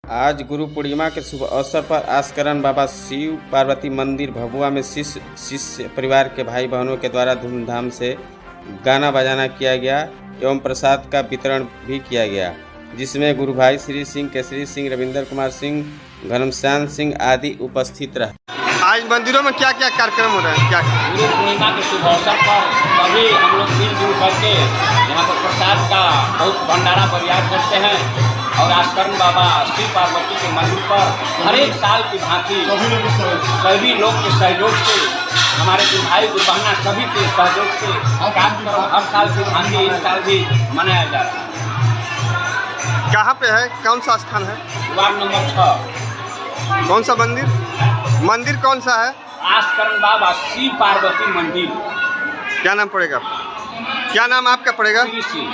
आज गुरु पूर्णिमा के शुभ अवसर पर आस्करण बाबा शिव पार्वती मंदिर भभुआ में शिष्य परिवार के भाई बहनों के द्वारा धूमधाम से गाना बजाना किया गया एवं प्रसाद का वितरण भी किया गया, जिसमें गुरु भाई श्री सिंह, केसरी सिंह, रविंद्र कुमार सिंह, घनश्याम सिंह आदि उपस्थित रहे। आज मंदिरों में क्या क्या कार्यक्रम हो रहे हैं? क्या गुरु पूर्णिमा के शुभ अवसर पर सभी हम लोग मिलजुल करके यहाँ पर प्रसाद का बहुत भंडारा प्रयास करते हैं और आस्करण बाबा शिव पार्वती के मंदिर पर हर एक साल की भांति सभी लोग के सहयोग से, हमारे भाई बहना सभी के सहयोग से कार्यक्रम हर साल की भांति इस साल भी मनाया जा रहा है। कहाँ पे है? कौन सा स्थान है? Ward number 6। कौन सा मंदिर? मंदिर कौन सा है? आस्करण बाबा शिव पार्वती मंदिर। क्या नाम पड़ेगा? क्या नाम आपका पड़ेगा? श्री सिंह।